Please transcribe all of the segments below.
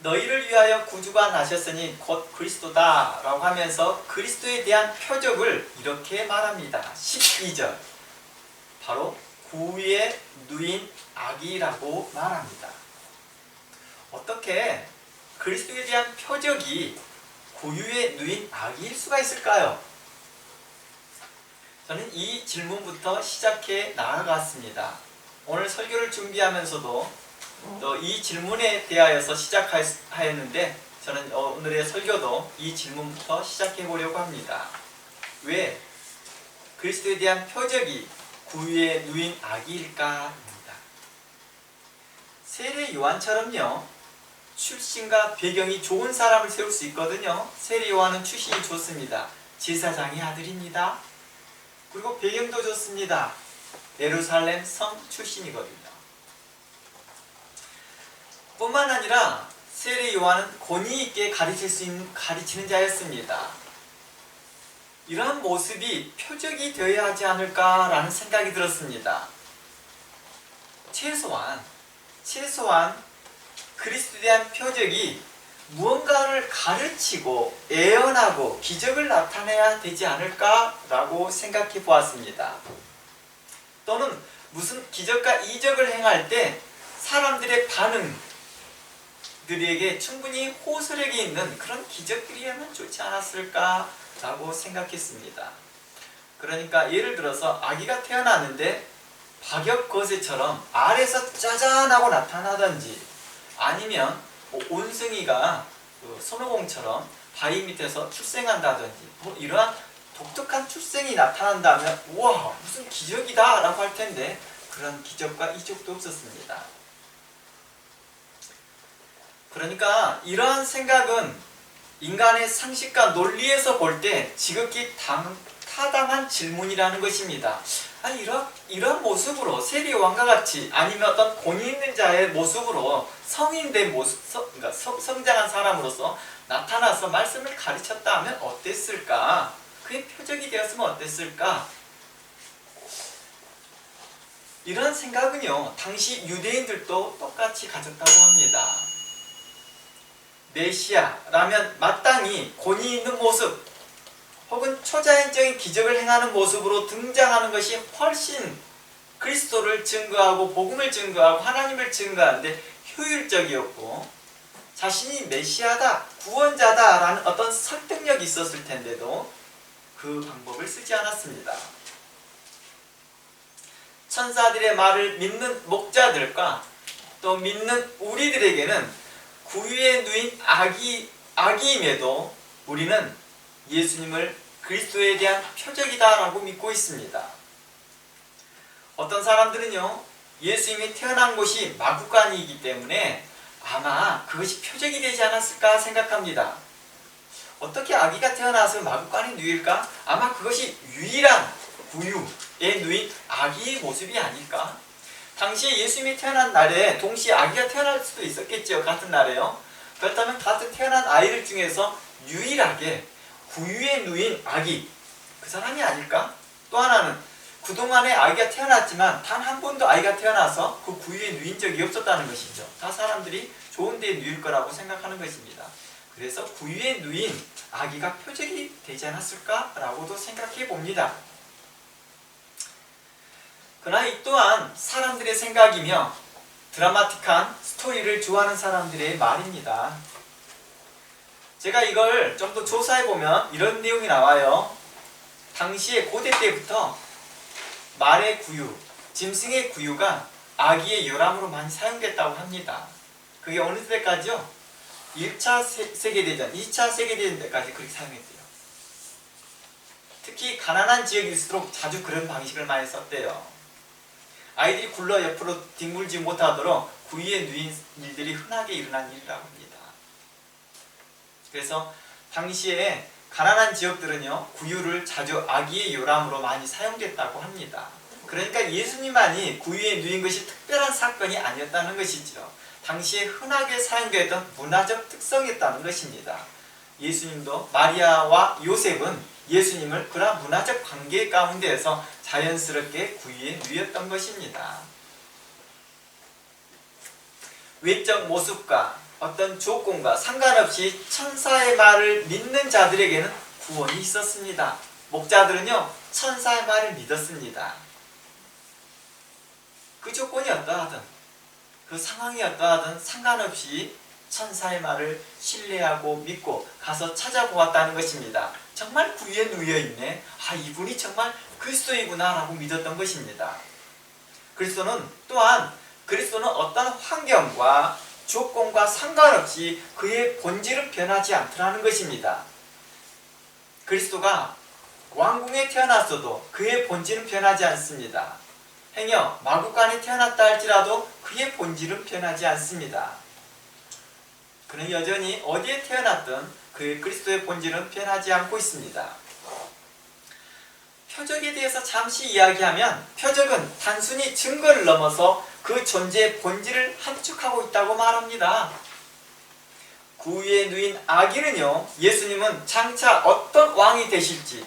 너희를 위하여 구주가 나셨으니 곧 그리스도다 라고 하면서 그리스도에 대한 표적을 이렇게 말합니다. 12절 바로 구유에 누인 아기라고 말합니다. 어떻게 그리스도에 대한 표적이 구유에 누인 아기일 수가 있을까요? 저는 이 질문부터 시작해 나아갔습니다. 오늘 설교를 준비하면서도 또 이 질문에 대하여서 시작하였는데 저는 오늘의 설교도 이 질문부터 시작해 보려고 합니다. 왜 그리스도에 대한 표적이 구유에 누인 아기일까입니다. 세례 요한처럼요, 출신과 배경이 좋은 사람을 세울 수 있거든요. 세례 요한은 출신이 좋습니다. 제사장의 아들입니다. 그리고 배경도 좋습니다. 예루살렘 성 출신이거든요. 뿐만 아니라 세례 요한은 권위 있게 가르치는 자였습니다. 이러한 모습이 표적이 되어야 하지 않을까라는 생각이 들었습니다. 최소한 그리스도에 대한 표적이 무언가를 가르치고 예언하고 기적을 나타내야 되지 않을까라고 생각해 보았습니다. 또는 무슨 기적과 이적을 행할 때 사람들의 반응들에게 충분히 호소력이 있는 그런 기적들이라면 좋지 않았을까라고 생각했습니다. 그러니까 예를 들어서 아기가 태어났는데 박역거세처럼 아래에서 짜잔하고 나타나든지, 아니면 온승이가 손오공처럼 바위 밑에서 출생한다든지, 이러한 독특한 출생이 나타난다면 우와 무슨 기적이다 라고 할 텐데 그런 기적과 이적도 없었습니다. 그러니까 이러한 생각은 인간의 상식과 논리에서 볼 때 지극히 타당한 질문이라는 것입니다. 이런 모습으로 세례 요한과 같이, 아니면 어떤 권위 있는 자의 모습으로 성인된 모습, 그러니까 성장한 사람으로서 나타나서 말씀을 가르쳤다면 어땠을까? 그게 표적이 되었으면 어땠을까? 이런 생각은요, 당시 유대인들도 똑같이 가졌다고 합니다. 메시아라면 마땅히 권위 있는 모습, 혹은 초자연적인 기적을 행하는 모습으로 등장하는 것이 훨씬 그리스도를 증거하고 복음을 증거하고 하나님을 증거하는데 효율적이었고, 자신이 메시아다, 구원자다 라는 어떤 설득력이 있었을 텐데도 그 방법을 쓰지 않았습니다. 천사들의 말을 믿는 목자들과 또 믿는 우리들에게는 구유에 누인 아기임에도 우리는 예수님을 그리스도에 대한 표적이다 라고 믿고 있습니다. 어떤 사람들은요, 예수님이 태어난 곳이 마구간이기 때문에 아마 그것이 표적이 되지 않았을까 생각합니다. 어떻게 아기가 태어나서 마구간이 누일까? 아마 그것이 유일한 구유에 누인 아기의 모습이 아닐까? 당시에 예수님이 태어난 날에 동시에 아기가 태어날 수도 있었겠죠. 같은 날에요. 그렇다면 같은 태어난 아이들 중에서 유일하게 구유에 누인 아기, 그 사람이 아닐까? 또 하나는 그동안에 아기가 태어났지만 단 한 번도 아이가 태어나서 그 구유에 누인 적이 없었다는 것이죠. 다 사람들이 좋은 데에 누일 거라고 생각하는 것입니다. 그래서 구유에 누인 아기가 표적이 되지 않았을까라고도 생각해 봅니다. 그러나 이 또한 사람들의 생각이며 드라마틱한 스토리를 좋아하는 사람들의 말입니다. 제가 이걸 좀 더 조사해보면 이런 내용이 나와요. 당시에 고대 때부터 말의 구유, 짐승의 구유가 아기의 요람으로 많이 사용됐다고 합니다. 그게 어느 때까지요? 1차 세계대전, 2차 세계대전 때까지 그렇게 사용했대요. 특히 가난한 지역일수록 자주 그런 방식을 많이 썼대요. 아이들이 굴러 옆으로 뒹굴지 못하도록 구유에 누인 일들이 흔하게 일어난 일이라고 합니다. 그래서 당시에 가난한 지역들은요, 구유를 자주 아기의 요람으로 많이 사용됐다고 합니다. 그러니까 예수님만이 구유에 누인 것이 특별한 사건이 아니었다는 것이죠. 당시에 흔하게 사용되었던 문화적 특성이었다는 것입니다. 예수님도 마리아와 요셉은 예수님을 그러한 문화적 관계 가운데에서 자연스럽게 구유에 누였던 것입니다. 외적 모습과 어떤 조건과 상관없이 천사의 말을 믿는 자들에게는 구원이 있었습니다. 목자들은요, 천사의 말을 믿었습니다. 그 조건이 어떠하든, 그 상황이 어떠하든 상관없이 천사의 말을 신뢰하고 믿고 가서 찾아보았다는 것입니다. 정말 구유에 누워있네. 아, 이분이 정말 그리스도이구나 라고 믿었던 것입니다. 그리스도는 어떤 환경과 조건과 상관없이 그의 본질은 변하지 않더라는 것입니다. 그리스도가 왕궁에 태어났어도 그의 본질은 변하지 않습니다. 행여 마구간에 태어났다 할지라도 그의 본질은 변하지 않습니다. 그는 여전히 어디에 태어났든 그의 그리스도의 본질은 변하지 않고 있습니다. 표적에 대해서 잠시 이야기하면 표적은 단순히 증거를 넘어서 그 존재의 본질을 함축하고 있다고 말합니다. 구유에 누인 아기는요, 예수님은 장차 어떤 왕이 되실지,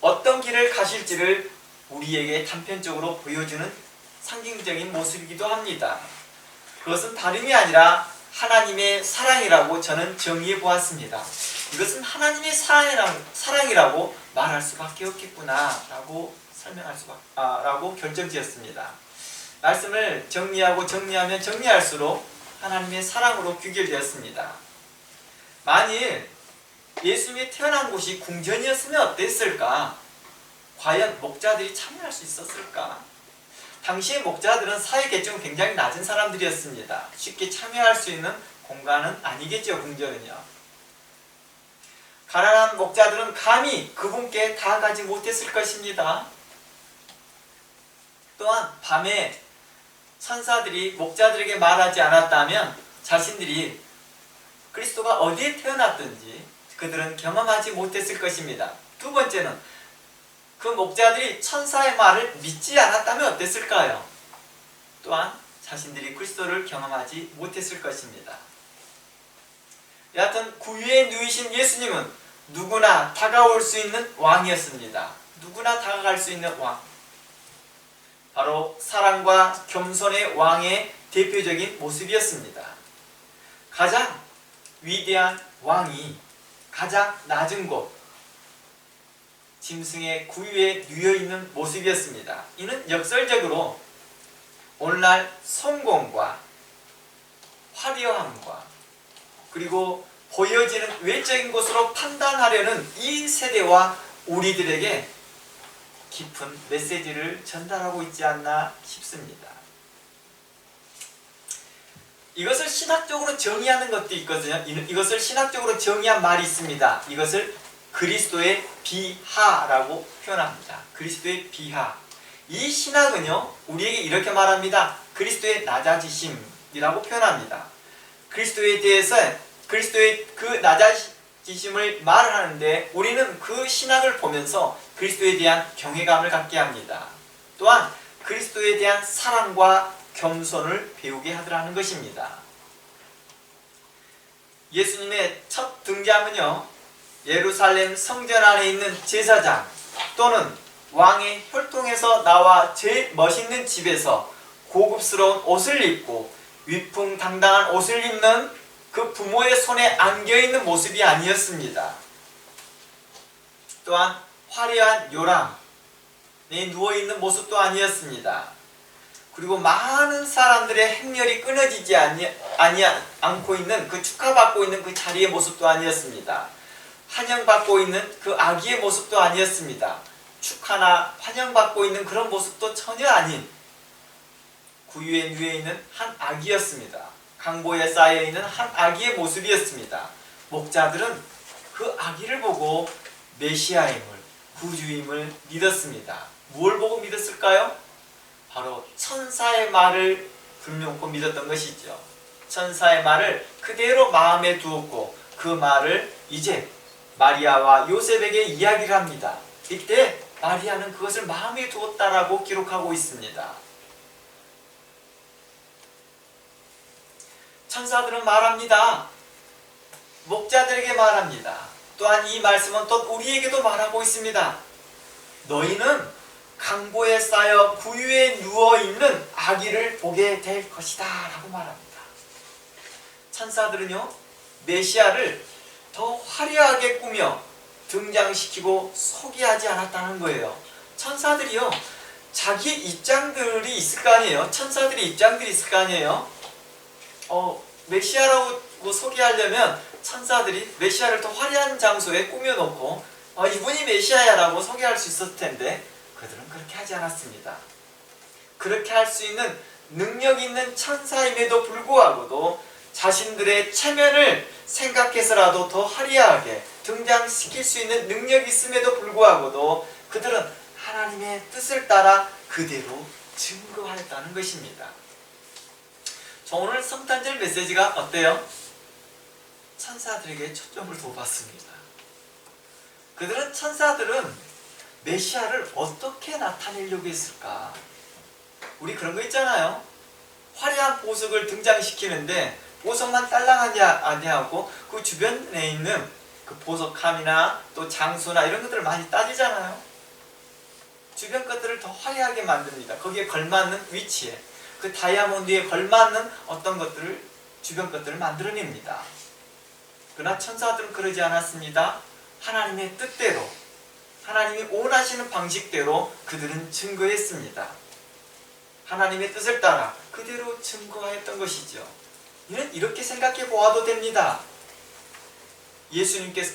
어떤 길을 가실지를 우리에게 단편적으로 보여주는 상징적인 모습이기도 합니다. 그것은 다름이 아니라 하나님의 사랑이라고 저는 정의해 보았습니다. 이것은 하나님의 사랑이라고 말할 수밖에 없겠구나 라고 라고 결정지었습니다. 말씀을 정리하면 정리할수록 하나님의 사랑으로 귀결되었습니다. 만일 예수님이 태어난 곳이 궁전이었으면 어땠을까? 과연 목자들이 참여할 수 있었을까? 당시의 목자들은 사회 계층은 굉장히 낮은 사람들이었습니다. 쉽게 참여할 수 있는 공간은 아니겠죠, 궁전은요. 가난한 목자들은 감히 그분께 다가가지 못했을 것입니다. 또한 밤에 천사들이 목자들에게 말하지 않았다면 자신들이 그리스도가 어디에 태어났든지 그들은 경험하지 못했을 것입니다. 두 번째는 그 목자들이 천사의 말을 믿지 않았다면 어땠을까요? 또한 자신들이 그리스도를 경험하지 못했을 것입니다. 여하튼 구유에 누이신 예수님은 누구나 다가올 수 있는 왕이었습니다. 누구나 다가갈 수 있는 왕. 바로 사랑과 겸손의 왕의 대표적인 모습이었습니다. 가장 위대한 왕이 가장 낮은 곳, 짐승의 구유에 누워있는 모습이었습니다. 이는 역설적으로 오늘날 성공과 화려함과 그리고 보여지는 외적인 것으로 판단하려는 이 세대와 우리들에게 깊은 메시지를 전달하고 있지 않나 싶습니다. 이것을 신학적으로 정의하는 것도 있거든요. 이것을 신학적으로 정의한 말이 있습니다. 이것을 그리스도의 비하라고 표현합니다. 그리스도의 비하. 이 신학은요, 우리에게 이렇게 말합니다. 그리스도의 낮아지심이라고 표현합니다. 그리스도에 대해서 그리스도의 그 낮아지심을 말하는데 우리는 그 신학을 보면서 그리스도에 대한 경외감을 갖게 합니다. 또한 그리스도에 대한 사랑과 겸손을 배우게 하더라는 것입니다. 예수님의 첫 등장은요, 예루살렘 성전 안에 있는 제사장 또는 왕의 혈통에서 나와 제일 멋있는 집에서 고급스러운 옷을 입고 위풍당당한 옷을 입는 그 부모의 손에 안겨있는 모습이 아니었습니다. 또한 화려한 요람에 누워있는 모습도 아니었습니다. 그리고 많은 사람들의 행렬이 끊어지지 않고 있는 그 축하받고 있는 그 자리의 모습도 아니었습니다. 환영받고 있는 그 아기의 모습도 아니었습니다. 축하나 환영받고 있는 그런 모습도 전혀 아닌 구유에 누워있는 한 아기였습니다. 강보에 쌓여있는 한 아기의 모습이었습니다. 목자들은 그 아기를 보고 메시아임을, 구주임을 믿었습니다. 무엇을 보고 믿었을까요? 바로 천사의 말을 불명코 믿었던 것이죠. 천사의 말을 그대로 마음에 두었고 그 말을 이제 마리아와 요셉에게 이야기를 합니다. 이때 마리아는 그것을 마음에 두었다라고 기록하고 있습니다. 천사들은 말합니다. 목자들에게 말합니다. 또한 이 말씀은 또 우리에게도 말하고 있습니다. 너희는 강보에 쌓여 구유에 누워있는 아기를 보게 될 것이다 라고 말합니다. 천사들은요, 메시아를 더 화려하게 꾸며 등장시키고 소개하지 않았다는 거예요. 천사들이요, 자기 입장들이 있을 거 아니에요. 천사들이 입장들이 있을 거 아니에요. 메시아라고 소개하려면 천사들이 메시아를 더 화려한 장소에 꾸며놓고 이분이 메시아야 라고 소개할 수 있었을 텐데 그들은 그렇게 하지 않았습니다. 그렇게 할 수 있는 능력 있는 천사임에도 불구하고도 자신들의 체면을 생각해서라도 더 화려하게 등장시킬 수 있는 능력이 있음에도 불구하고도 그들은 하나님의 뜻을 따라 그대로 증거하였다는 것입니다. 저 오늘 성탄절 메시지가 어때요? 천사들에게 초점을 둬봤습니다. 천사들은 메시아를 어떻게 나타내려고 했을까? 우리 그런 거 있잖아요. 화려한 보석을 등장시키는데 보석만 딸랑하냐 아니하고 그 주변에 있는 그 보석함이나 또 장수나 이런 것들을 많이 따지잖아요. 주변 것들을 더 화려하게 만듭니다. 거기에 걸맞는 위치에 그 다이아몬드에 걸맞는 어떤 것들을 주변 것들을 만들어냅니다. 그러나 천사들은 그러지 않았습니다. 하나님의 뜻대로 하나님이 원하시는 방식대로 그들은 증거했습니다. 하나님의 뜻을 따라 그대로 증거하였던 것이죠. 이렇게 생각해 보아도 됩니다.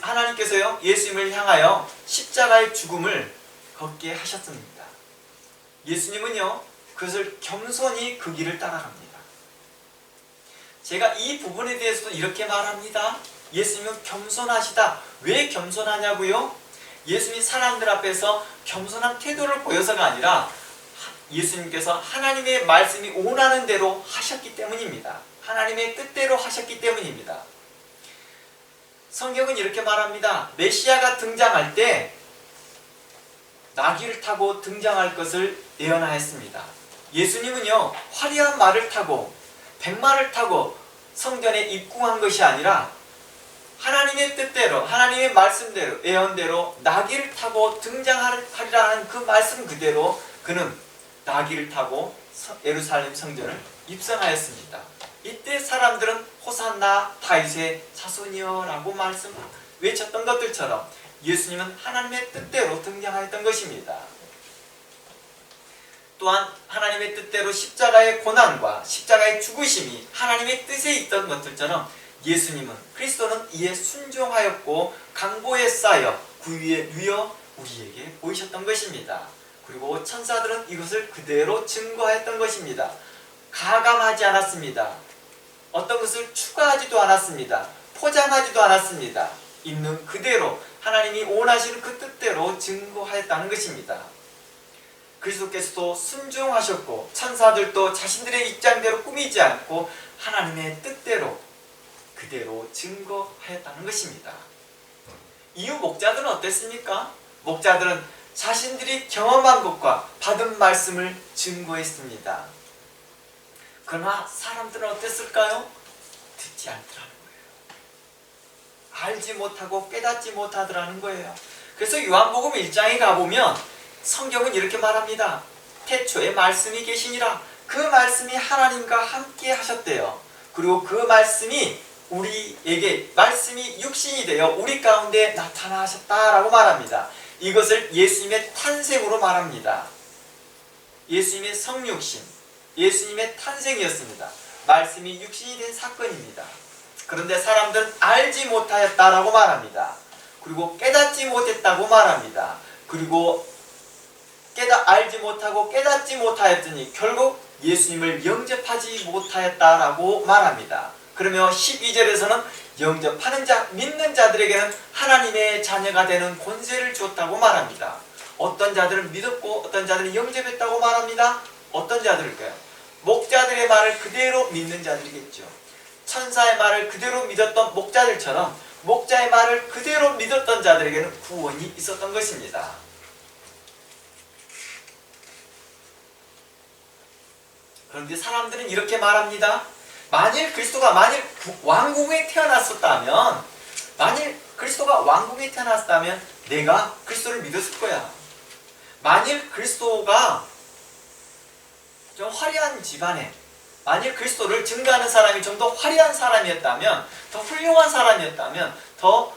하나님께서요, 예수님을 향하여 십자가의 죽음을 걷게 하셨습니다. 예수님은요, 그것을 겸손히 그 길을 따라갑니다. 제가 이 부분에 대해서도 이렇게 말합니다. 예수님은 겸손하시다. 왜 겸손하냐고요? 예수님이 사람들 앞에서 겸손한 태도를 보여서가 아니라 예수님께서 하나님의 말씀이 원하는 대로 하셨기 때문입니다. 하나님의 뜻대로 하셨기 때문입니다. 성경은 이렇게 말합니다. 메시아가 등장할 때 나귀를 타고 등장할 것을 예언하였습니다. 예수님은요, 화려한 말을 타고 백마를 타고 성전에 입궁한 것이 아니라 하나님의 뜻대로 하나님의 말씀대로 예언대로 나귀를 타고 등장하리라는 그 말씀 그대로 그는 나귀를 타고 예루살렘 성전을 입성하였습니다. 이때 사람들은 호산나 다윗의 자손이여 라고 외쳤던 것들처럼 예수님은 하나님의 뜻대로 등장하였던 것입니다. 또한 하나님의 뜻대로 십자가의 고난과 십자가의 죽으심이 하나님의 뜻에 있던 것들처럼 예수님은 그리스도는 이에 순종하였고 강보에 쌓여 구유에 누여 우리에게 보이셨던 것입니다. 그리고 천사들은 이것을 그대로 증거했던 것입니다. 가감하지 않았습니다. 어떤 것을 추가하지도 않았습니다. 포장하지도 않았습니다. 있는 그대로 하나님이 원하시는 그 뜻대로 증거하였다는 것입니다. 그리스도께서도 순종하셨고 천사들도 자신들의 입장대로 꾸미지 않고 하나님의 뜻대로 그대로 증거하였다는 것입니다. 이후 목자들은 어땠습니까? 목자들은 자신들이 경험한 것과 받은 말씀을 증거했습니다. 그러나 사람들은 어땠을까요? 듣지 않더라는 거예요. 알지 못하고 깨닫지 못하더라는 거예요. 그래서 요한복음 1장에 가보면 성경은 이렇게 말합니다. 태초에 말씀이 계시니라. 그 말씀이 하나님과 함께 하셨대요. 그리고 그 말씀이 우리에게 말씀이 육신이 되어 우리 가운데 나타나셨다라고 말합니다. 이것을 예수님의 탄생으로 말합니다. 예수님의 성육신, 예수님의 탄생이었습니다. 말씀이 육신이 된 사건입니다. 그런데 사람들은 알지 못하였다라고 말합니다. 그리고 깨닫지 못했다고 말합니다. 그리고 알지 못하고 깨닫지 못하였더니 결국 예수님을 영접하지 못하였다라고 말합니다. 그러며 12절에서는 영접하는 자, 믿는 자들에게는 하나님의 자녀가 되는 권세를 주었다고 말합니다. 어떤 자들은 믿었고 어떤 자들은 영접했다고 말합니다. 어떤 자들일까요? 목자들의 말을 그대로 믿는 자들이겠죠. 천사의 말을 그대로 믿었던 목자들처럼 목자의 말을 그대로 믿었던 자들에게는 구원이 있었던 것입니다. 그런데 사람들은 이렇게 말합니다. 만일 그리스도가 왕궁에 태어났었다면 내가 그리스도를 믿었을 거야. 만일 그리스도가 좀 화려한 집안에 만일 그리스도를 증거하는 사람이 좀 더 화려한 사람이었다면, 더 훌륭한 사람이었다면, 더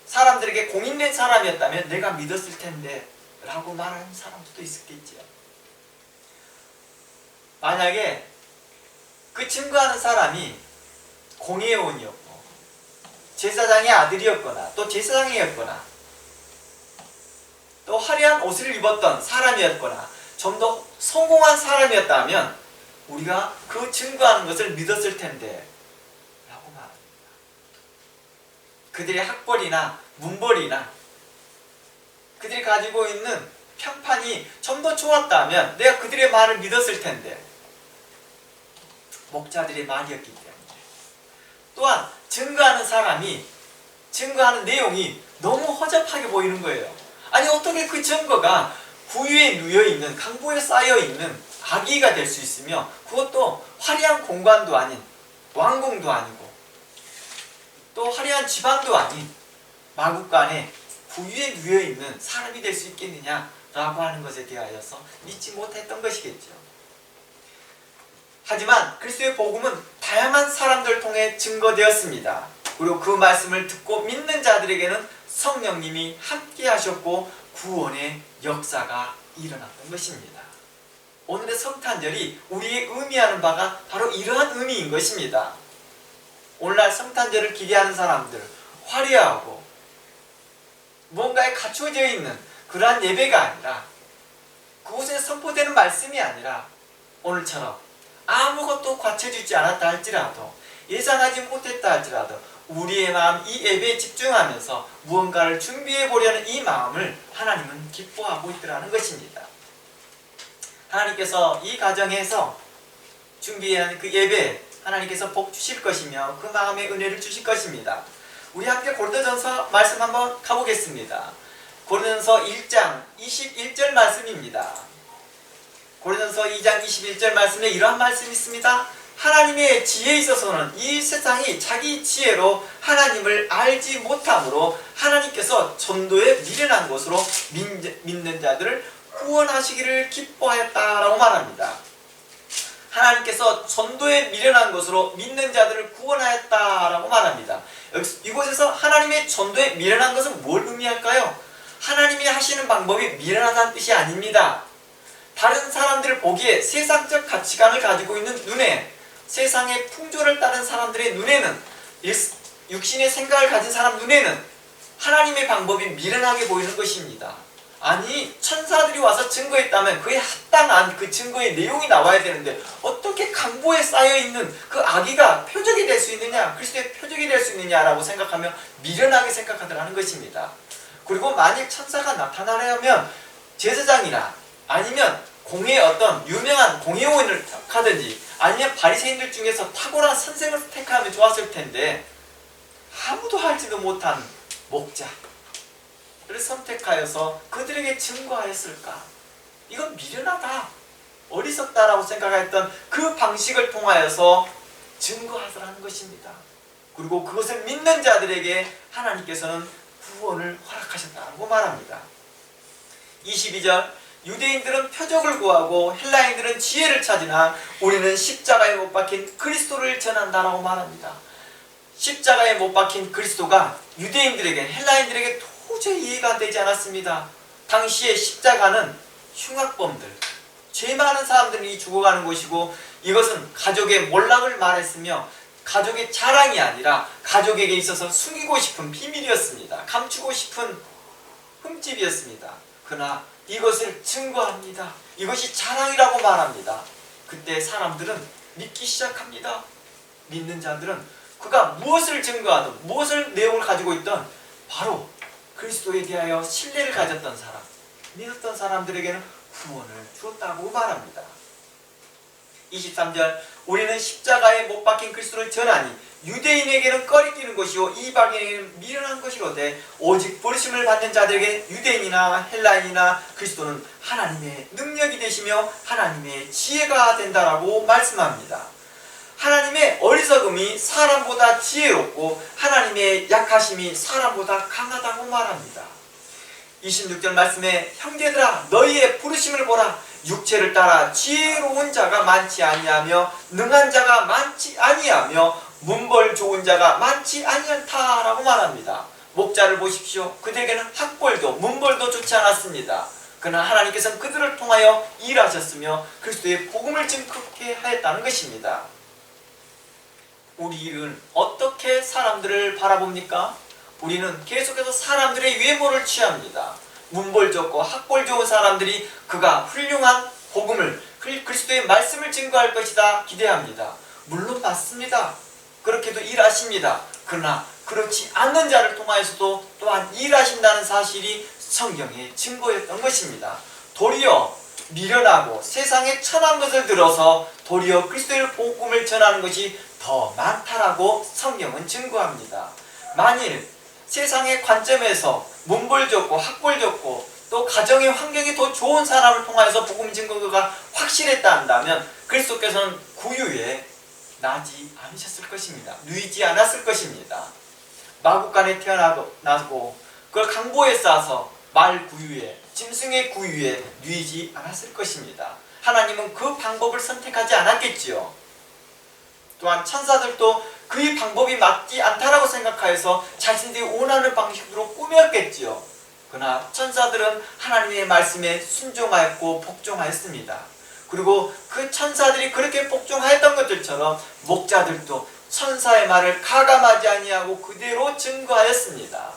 사람들에게 공인된 사람이었다면 내가 믿었을 텐데 라고 말하는 사람들도 있었겠지요. 만약에 그 증거하는 사람이 공회원이었고 제사장의 아들이었거나 또 제사장이었거나 또 화려한 옷을 입었던 사람이었거나 좀 더 성공한 사람이었다면 우리가 그 증거하는 것을 믿었을 텐데 라고 말합니다. 그들의 학벌이나 문벌이나 그들이 가지고 있는 평판이 좀 더 좋았다면 내가 그들의 말을 믿었을 텐데 목자들의 말이었기 때문에 또한 증거하는 사람이 증거하는 내용이 너무 허접하게 보이는 거예요. 아니 어떻게 그 증거가 구유에 누여있는 강보에 쌓여있는 아기가 될 수 있으며 그것도 화려한 공간도 아닌 왕궁도 아니고 또 화려한 집안도 아닌 마국간에 구유에 누여있는 사람이 될 수 있겠느냐라고 하는 것에 대하여서 믿지 못했던 것이겠죠. 하지만 그리스도의 복음은 다양한 사람들을 통해 증거되었습니다. 그리고 그 말씀을 듣고 믿는 자들에게는 성령님이 함께 하셨고 구원의 역사가 일어났던 것입니다. 오늘의 성탄절이 우리의 의미하는 바가 바로 이러한 의미인 것입니다. 오늘날 성탄절을 기대하는 사람들, 화려하고 뭔가에 갖추어져 있는 그러한 예배가 아니라 그곳에 선포되는 말씀이 아니라 오늘처럼 아무것도 갖춰지지 않았다 할지라도 예상하지 못했다 할지라도 우리의 마음 이 예배에 집중하면서 무언가를 준비해 보려는 이 마음을 하나님은 기뻐하고 있더라는 것입니다. 하나님께서 이 가정에서 준비한 그 예배 하나님께서 복 주실 것이며 그 마음의 은혜를 주실 것입니다. 우리 함께 고린도전서 말씀 한번 가보겠습니다. 고린도전서 1장 21절 말씀입니다. 고린도전서 2장 21절 말씀에 이러한 말씀이 있습니다. 하나님의 지혜에 있어서는 이 세상이 자기 지혜로 하나님을 알지 못함으로 하나님께서 전도에 미련한 것으로 믿는 자들을 구원하시기를 기뻐하였다라고 말합니다. 하나님께서 전도에 미련한 것으로 믿는 자들을 구원하였다라고 말합니다. 이곳에서 하나님의 전도에 미련한 것은 뭘 의미할까요? 하나님이 하시는 방법이 미련하다는 뜻이 아닙니다. 다른 사람들 보기에 세상적 가치관을 가지고 있는 눈에 세상의 풍조를 따른 사람들의 눈에는 육신의 생각을 가진 사람 눈에는 하나님의 방법이 미련하게 보이는 것입니다. 아니 천사들이 와서 증거했다면 그에 합당한 그 증거의 내용이 나와야 되는데 어떻게 강보에 쌓여있는 그 아기가 표적이 될 수 있느냐, 그리스도의 표적이 될 수 있느냐라고 생각하며 미련하게 생각하더라는 것입니다. 그리고 만일 천사가 나타나려면 제사장이나 아니면 공회의 어떤 유명한 공회원을 택하든지 아니면 바리새인들 중에서 탁월한 선생을 택하면 좋았을 텐데 아무도 알지도 못한 목자를 선택하여서 그들에게 증거하였을까? 이건 미련하다, 어리석다라고 생각했던 그 방식을 통하여서 증거하더라는 것입니다. 그리고 그것을 믿는 자들에게 하나님께서는 구원을 허락하셨다고 말합니다. 22절 유대인들은 표적을 구하고 헬라인들은 지혜를 찾으나 우리는 십자가에 못 박힌 그리스도를 전한다라고 말합니다. 십자가에 못 박힌 그리스도가 유대인들에게 헬라인들에게 도저히 이해가 되지 않았습니다. 당시에 십자가는 흉악범들, 죄 많은 사람들이 죽어가는 곳이고 이것은 가족의 몰락을 말했으며 가족의 자랑이 아니라 가족에게 있어서 숨기고 싶은 비밀이었습니다. 감추고 싶은 흠집이었습니다. 그러나 이것을 증거합니다. 이것이 자랑이라고 말합니다. 그때 사람들은 믿기 시작합니다. 믿는 자들은 그가 무엇을 증거하든 무엇을 내용을 가지고 있던 바로 그리스도에 대하여 신뢰를 가졌던 사람, 믿었던 사람들에게는 구원을 주었다고 말합니다. 23절 우리는 십자가에 못 박힌 그리스도를 전하니 유대인에게는 꺼리끼는 것이요 이방인에게는 미련한 것이로되 오직 부르심을 받는 자들에게 유대인이나 헬라인이나 그리스도는 하나님의 능력이 되시며 하나님의 지혜가 된다라고 말씀합니다. 하나님의 어리석음이 사람보다 지혜롭고 하나님의 약하심이 사람보다 강하다고 말합니다. 26절 말씀에 형제들아 너희의 부르심을 보라. 육체를 따라 지혜로운 자가 많지 아니하며 능한 자가 많지 아니하며 문벌 좋은 자가 많지 아니하다라고 말합니다. 목자를 보십시오. 그들에게는 학벌도 문벌도 좋지 않았습니다. 그러나 하나님께서는 그들을 통하여 일하셨으며 그리스도의 복음을 증거케 하였다는 것입니다. 우리는 어떻게 사람들을 바라봅니까? 우리는 계속해서 사람들의 외모를 취합니다. 문벌 좋고 학벌 좋은 사람들이 그가 훌륭한 복음을 그리스도의 말씀을 증거할 것이다 기대합니다. 물론 맞습니다. 그렇게도 일하십니다. 그러나 그렇지 않는 자를 통하여서도 또한 일하신다는 사실이 성경의 증거였던 것입니다. 도리어 미련하고 세상에 천한 것을 들어서 도리어 그리스도의 복음을 전하는 것이 더 많다라고 성경은 증거합니다. 만일 세상의 관점에서 문벌 좋고 학벌 좋고 또 가정의 환경이 더 좋은 사람을 통하여서 복음 증거가 확실했다 한다면 그리스도께서는 구유에 나지 않으셨을 것입니다. 누이지 않았을 것입니다. 마국간에 태어나고 그걸 강보에 싸서 말 구유에 짐승의 구유에 누이지 않았을 것입니다. 하나님은 그 방법을 선택하지 않았겠지요. 또한 천사들도 그의 방법이 맞지 않다라고 생각하여서 자신들이 원하는 방식으로 꾸몄겠지요. 그러나 천사들은 하나님의 말씀에 순종하였고 복종하였습니다. 그리고 그 천사들이 그렇게 복종하였던 것들처럼 목자들도 천사의 말을 가감하지 아니하고 그대로 증거하였습니다.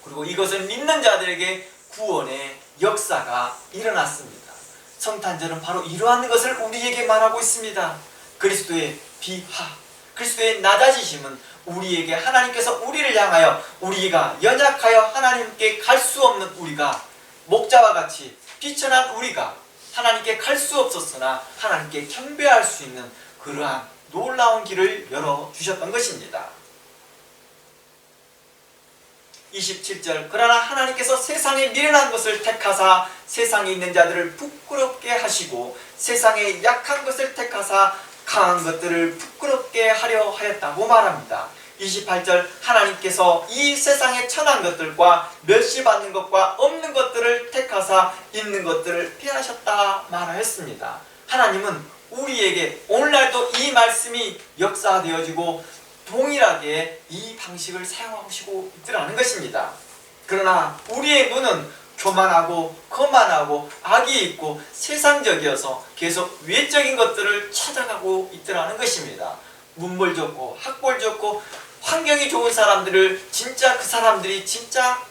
그리고 이것을 믿는 자들에게 구원의 역사가 일어났습니다. 성탄절은 바로 이러한 것을 우리에게 말하고 있습니다. 그리스도의 비하, 그리스도의 낮아지심은 우리에게 하나님께서 우리를 향하여 우리가 연약하여 하나님께 갈 수 없는 우리가 목자와 같이 비천한 우리가 하나님께 갈 수 없었으나 하나님께 경배할 수 있는 그러한 놀라운 길을 열어주셨던 것입니다. 27절 그러나 하나님께서 세상에 미련한 것을 택하사 세상에 있는 자들을 부끄럽게 하시고 세상에 약한 것을 택하사 강한 것들을 부끄럽게 하려 하였다고 말합니다. 28절 하나님께서 이 세상의 천한 것들과 멸시받는 것과 없는 것들을 택하사 있는 것들을 피하셨다 말하였습니다. 하나님은 우리에게 오늘날도 이 말씀이 역사되어지고 동일하게 이 방식을 사용하시고 있더라는 것입니다. 그러나 우리의 눈은 교만하고 거만하고 악이 있고 세상적이어서 계속 외적인 것들을 찾아가고 있더라는 것입니다. 문벌 좋고 학벌 좋고 환경이 좋은 사람들을 진짜 그 사람들이 진짜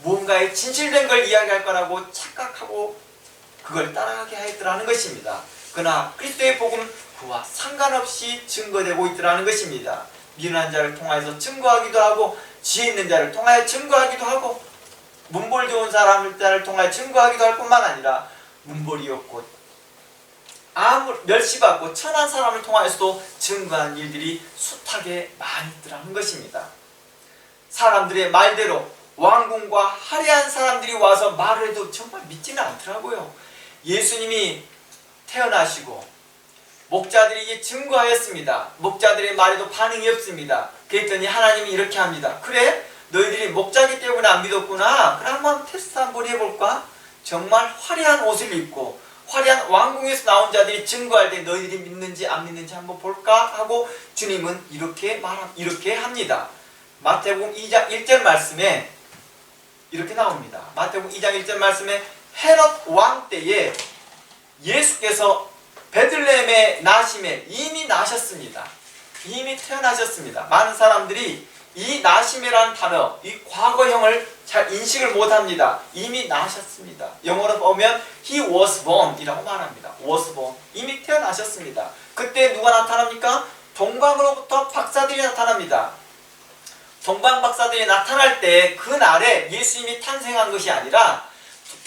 무언가에 진실된 걸 이야기할 거라고 착각하고 그걸 따라가게 하였더라는 것입니다. 그러나 그리스도의 복음은 그와 상관없이 증거되고 있더라는 것입니다. 미련한 자를 통하여서 증거하기도 하고 지혜 있는 자를 통하여 증거하기도 하고 문벌 좋은 사람을 통하여 증거하기도 할 뿐만 아니라 문벌이 없고 멸시받고 천한 사람을 통하여서도 증거한 일들이 숱하게 많이 있더라는 것입니다. 사람들의 말대로 왕궁과 화려한 사람들이 와서 말을 해도 정말 믿지는 않더라고요. 예수님이 태어나시고 목자들이 이게 증거하였습니다. 목자들의 말에도 반응이 없습니다. 그랬더니 하나님이 이렇게 합니다. 그래? 너희들이 목자기 때문에 안 믿었구나. 그럼 한번 테스트 한번 해볼까? 정말 화려한 옷을 입고 화려한 왕궁에서 나온 자들이 증거할 때 너희들이 믿는지 안 믿는지 한번 볼까? 하고 주님은 이렇게 합니다. 마태복음 2장 1절 말씀에 이렇게 나옵니다. 마태복음 2장 1절 말씀에 헤롯 왕 때에 예수께서 베들레헴의 나심에 이미 나셨습니다. 이미 태어나셨습니다. 많은 사람들이 이 나심이라는 단어, 이 과거형을 잘 인식을 못합니다. 이미 나셨습니다. 영어로 보면 He was born 이라고 말합니다. was born. 이미 태어나셨습니다. 그때 누가 나타납니까? 동방으로부터 박사들이 나타납니다. 동방 박사들이 나타날 때 그날에 예수님이 탄생한 것이 아니라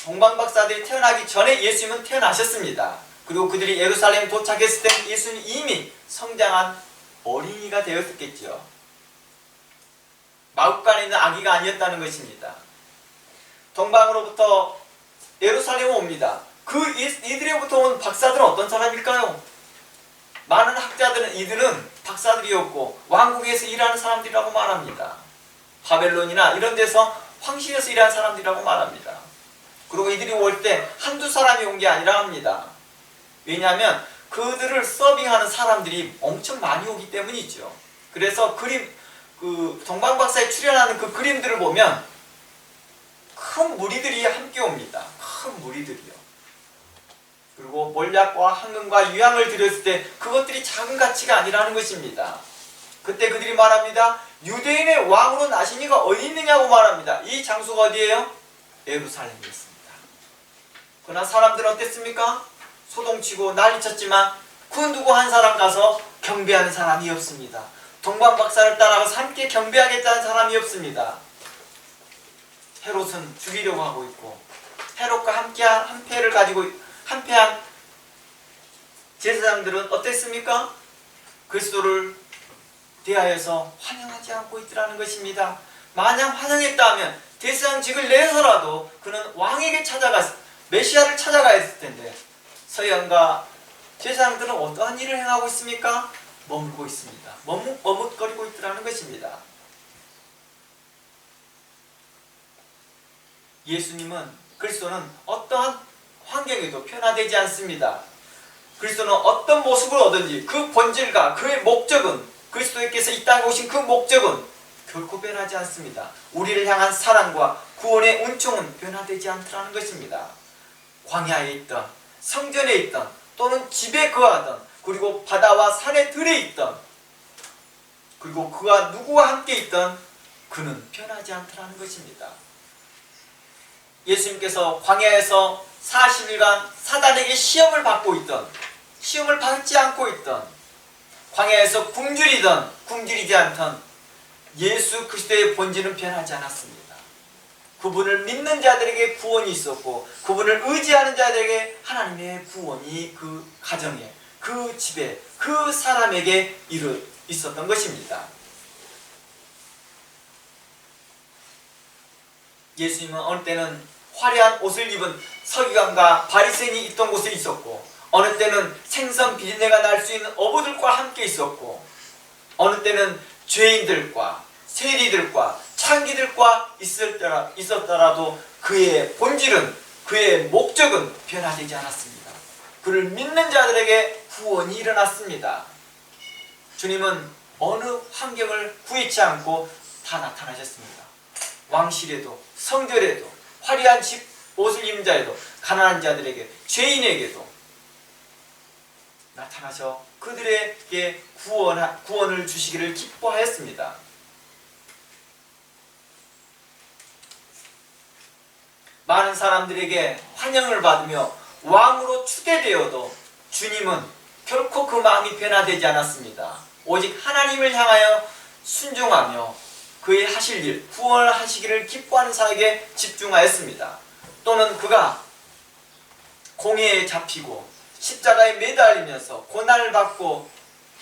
동방 박사들이 태어나기 전에 예수님은 태어나셨습니다. 그리고 그들이 예루살렘 도착했을 때 예수님이 이미 성장한 어린이가 되었겠죠. 마국간에 있는 아기가 아니었다는 것입니다. 동방으로부터 예루살렘에 옵니다. 이들로부터 온 박사들은 어떤 사람일까요? 많은 학자들은 이들은 박사들이었고 왕궁에서 일하는 사람들이라고 말합니다. 바벨론이나 이런 데서 황실에서 일한 사람들이라고 말합니다. 그리고 이들이 올 때 한두 사람이 온 게 아니라 합니다. 왜냐하면 그들을 서빙하는 사람들이 엄청 많이 오기 때문이죠. 그래서 동방박사에 출연하는 그 그림들을 보면 큰 무리들이 함께 옵니다. 큰 무리들이요. 그리고 몰약과 황금과 유향을 드렸을 때 그것들이 작은 가치가 아니라는 것입니다. 그때 그들이 말합니다. 유대인의 왕으로 나신 이가 어디 있느냐고 말합니다. 이 장소가 어디예요? 예루살렘이었습니다. 그러나 사람들은 어땠습니까? 소동치고 난리쳤지만 그 누구 한 사람 가서 경배하는 사람이 없습니다. 동방박사를 따라가서 함께 경배하겠다는 사람이 없습니다. 헤롯은 죽이려고 하고 있고 헤롯과 함께한 한패를 가지고 한패한 제사장들은 어땠습니까? 그리스도를 대하여서 환영하지 않고 있더라는 것입니다. 만약 환영했다면 대제사장직을 내서라도 그는 왕에게 메시아를 찾아가야 했을 텐데 서양과 제사장들은 어떠한 일을 행하고 있습니까? 머물고 있습니다. 머뭇거리고 있더라는 것입니다. 그리스도는 어떠한 환경에도 변화되지 않습니다. 그리스도는 어떤 모습을 얻든지 그 본질과 그의 목적은 그리스도께서 이 땅에 오신 그 목적은 결코 변하지 않습니다. 우리를 향한 사랑과 구원의 은총은 변화되지 않더라는 것입니다. 광야에 있던 성전에 있던 또는 집에 거하던 그리고 바다와 산의 들에 있던 그리고 그가 누구와 함께 있던 그는 변하지 않더라는 것입니다. 예수님께서 광야에서 40일간 사단에게 시험을 받지 않고 있던 광야에서 굶주리던 굶주리지 않던 예수 그리스도의 본질은 변하지 않았습니다. 그분을 믿는 자들에게 구원이 있었고 그분을 의지하는 자들에게 하나님의 구원이 그 가정에 그 집에 그 사람에게 있었던 것입니다. 예수님은 어느 때는 화려한 옷을 입은 서기관과 바리새인이 있던 곳에 있었고 어느 때는 생선 비린내가 날 수 있는 어부들과 함께 있었고 어느 때는 죄인들과 세리들과 창기들과 있었더라도 그의 본질은 그의 목적은 변화되지 않았습니다. 그를 믿는 자들에게 구원이 일어났습니다. 주님은 어느 환경을 구애치 않고 다 나타나셨습니다. 왕실에도 성전에도 화려한 옷을 입은 자에도 가난한 자들에게 죄인에게도 나타나셔 그들에게 구원을 주시기를 기뻐하였습니다. 많은 사람들에게 환영을 받으며 왕으로 추대되어도 주님은 결코 그 마음이 변화되지 않았습니다. 오직 하나님을 향하여 순종하며 그의 하실 일, 구원을 하시기를 기뻐하는 사에게 집중하였습니다. 또는 그가 공회에 잡히고 십자가에 매달리면서 고난을 받고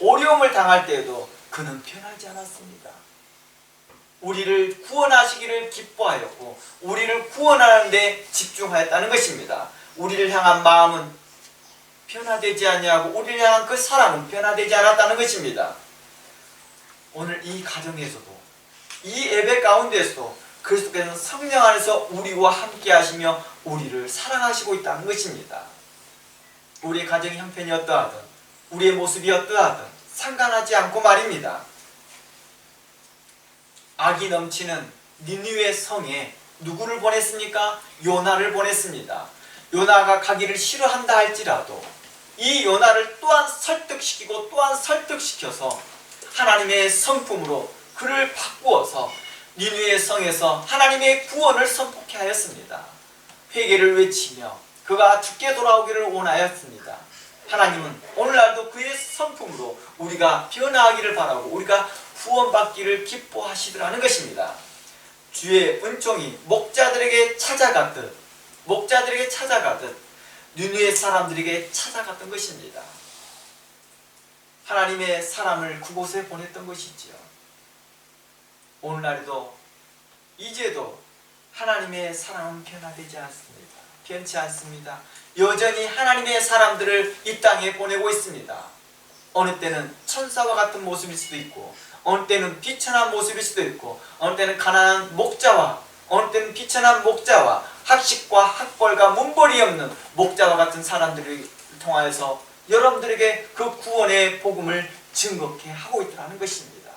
어려움을 당할 때에도 그는 변하지 않았습니다. 우리를 구원하시기를 기뻐하였고 우리를 구원하는 데 집중하였다는 것입니다. 우리를 향한 마음은 변화되지 아니하고 우리를 향한 그 사랑은 변화되지 않았다는 것입니다. 오늘 이 가정에서도 이 예배 가운데서도 그리스도께서는 성령 안에서 우리와 함께 하시며 우리를 사랑하시고 있다는 것입니다. 우리의 가정의 형편이 어떠하든 우리의 모습이 어떠하든 상관하지 않고 말입니다. 악이 넘치는 니느웨 성에 누구를 보냈습니까? 요나를 보냈습니다. 요나가 가기를 싫어한다 할지라도 이 요나를 또한 설득시키고 또한 설득시켜서 하나님의 성품으로 그를 바꾸어서 니느웨 성에서 하나님의 구원을 선포케 하였습니다. 회개를 외치며 그가 죽게 돌아오기를 원하였습니다. 하나님은 오늘날도 그의 성품으로 우리가 변화하기를 바라고 우리가 구원받기를 기뻐하시더라는 것입니다. 주의 은총이 목자들에게 찾아가듯 니느웨 사람들에게 찾아갔던 것입니다. 하나님의 사람을 그곳에 보냈던 것이지요. 오늘날에도 이제도 하나님의 사랑은 변화되지 않습니다. 변치 않습니다. 여전히 하나님의 사람들을 이 땅에 보내고 있습니다. 어느 때는 천사와 같은 모습일 수도 있고 어느 때는 비천한 모습일 수도 있고 어느 때는 가난한 목자와 어느 때는 비천한 목자와 학식과 학벌과 문벌이 없는 목자와 같은 사람들을 통하여서 여러분들에게 그 구원의 복음을 증거케 하고 있다는 것입니다.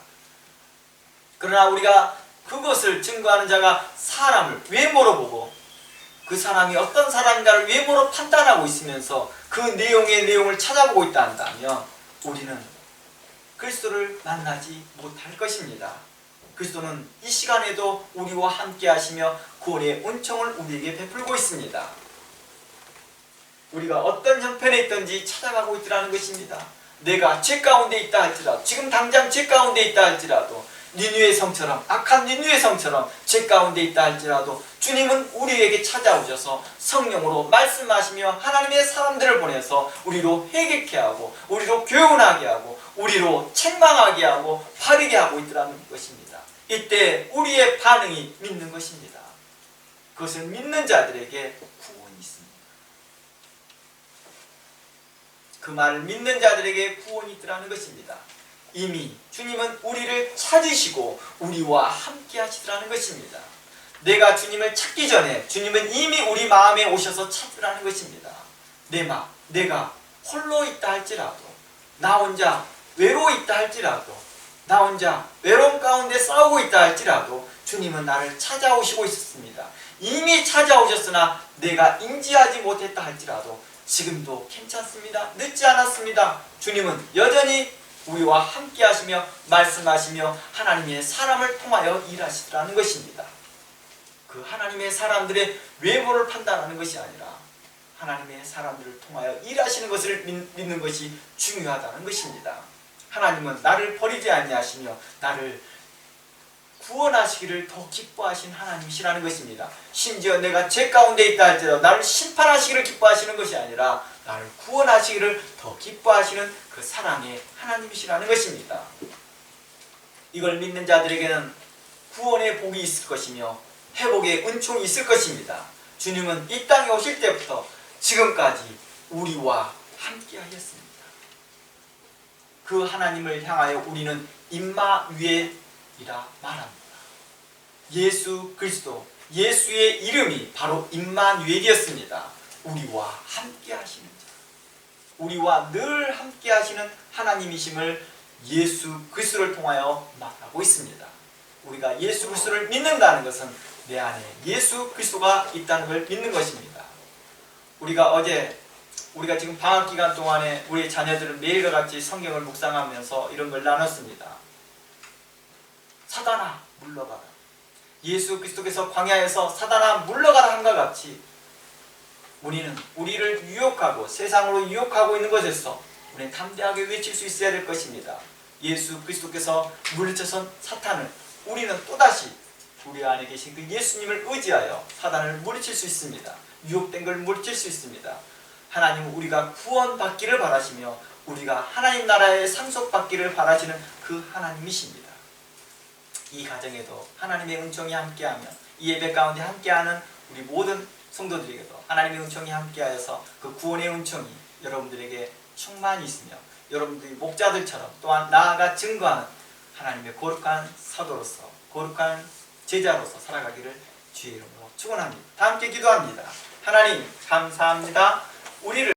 그러나 우리가 그것을 증거하는 자가 사람을 외모로 보고 그 사람이 어떤 사람인가를 외모로 판단하고 있으면서 그 내용을 찾아보고 있다 한다면 우리는 그리스도를 만나지 못할 것입니다. 그리스도는 이 시간에도 우리와 함께 하시며 구원의 은총을 우리에게 베풀고 있습니다. 우리가 어떤 형편에 있든지 찾아가고 있더라는 것입니다. 내가 죄 가운데 있다 할지라도, 지금 당장 죄 가운데 있다 할지라도, 니느웨 성처럼, 악한 니느웨 성처럼 죄 가운데 있다 할지라도 주님은 우리에게 찾아오셔서 성령으로 말씀하시며 하나님의 사람들을 보내서 우리로 회개케 하고 우리로 교훈하게 하고 우리로 책망하게 하고 바르게 하고 있더라는 것입니다. 이때 우리의 반응이 믿는 것입니다. 그것을 믿는 자들에게 구원이 있습니다. 그 말을 믿는 자들에게 구원이 있더라는 것입니다. 이미 주님은 우리를 찾으시고 우리와 함께 하시더라는 것입니다. 내가 주님을 찾기 전에 주님은 이미 우리 마음에 오셔서 찾으라는 것입니다. 내가 홀로 있다 할지라도, 나 혼자 외로워 있다 할지라도, 나 혼자 외로움 가운데 싸우고 있다 할지라도 주님은 나를 찾아오시고 있었습니다. 이미 찾아오셨으나 내가 인지하지 못했다 할지라도 지금도 괜찮습니다. 늦지 않았습니다. 주님은 여전히 우리와 함께 하시며 말씀하시며 하나님의 사람을 통하여 일하시더라는 것입니다. 그 하나님의 사람들의 외모를 판단하는 것이 아니라 하나님의 사람들을 통하여 일하시는 것을 믿는 것이 중요하다는 것입니다. 하나님은 나를 버리지 아니하시며 나를 구원하시기를 더 기뻐하신 하나님이시라는 것입니다. 심지어 내가 죄 가운데 있다 할지라도 나를 심판하시기를 기뻐하시는 것이 아니라 나를 구원하시기를 더 기뻐하시는 그 사랑의 하나님이시라는 것입니다. 이걸 믿는 자들에게는 구원의 복이 있을 것이며 회복의 은총이 있을 것입니다. 주님은 이 땅에 오실 때부터 지금까지 우리와 함께 하셨습니다. 그 하나님을 향하여 우리는 임마누엘이라 말합니다. 예수 그리스도, 예수의 이름이 바로 임마누엘이었습니다. 우리와 함께 하시는 자, 우리와 늘 함께 하시는 하나님이심을 예수 그리스도를 통하여 말하고 있습니다. 우리가 예수 그리스도를 믿는다는 것은 내 안에 예수 그리스도가 있다는 걸 믿는 것입니다. 우리가 지금 방학 기간 동안에 우리 자녀들은 매일과 같이 성경을 묵상하면서 이런 걸 나눴습니다. 사단아 물러가라. 예수 그리스도께서 광야에서 사단아 물러가라 한과 같이 우리는 우리를 유혹하고 세상으로 유혹하고 있는 것에서 우리는 담대하게 외칠 수 있어야 될 것입니다. 예수 그리스도께서 물리쳐선 사탄을 우리는 또다시 우리 안에 계신 그 예수님을 의지하여 사단을 물리칠 수 있습니다. 유혹된 걸 물리칠 수 있습니다. 하나님은 우리가 구원받기를 바라시며 우리가 하나님 나라에 상속받기를 바라시는 그 하나님이십니다. 이 가정에도 하나님의 은총이 함께하며 이 예배 가운데 함께하는 우리 모든 성도들에게도 하나님의 은총이 함께하여서 그 구원의 은총이 여러분들에게 충만히 있으며 여러분들이 목자들처럼 또한 나아가 증거하는 하나님의 거룩한 사도로서 거룩한 제자로서 살아가기를 주의 이름으로 축원합니다. 다 함께 기도합니다. 하나님 감사합니다. 우리를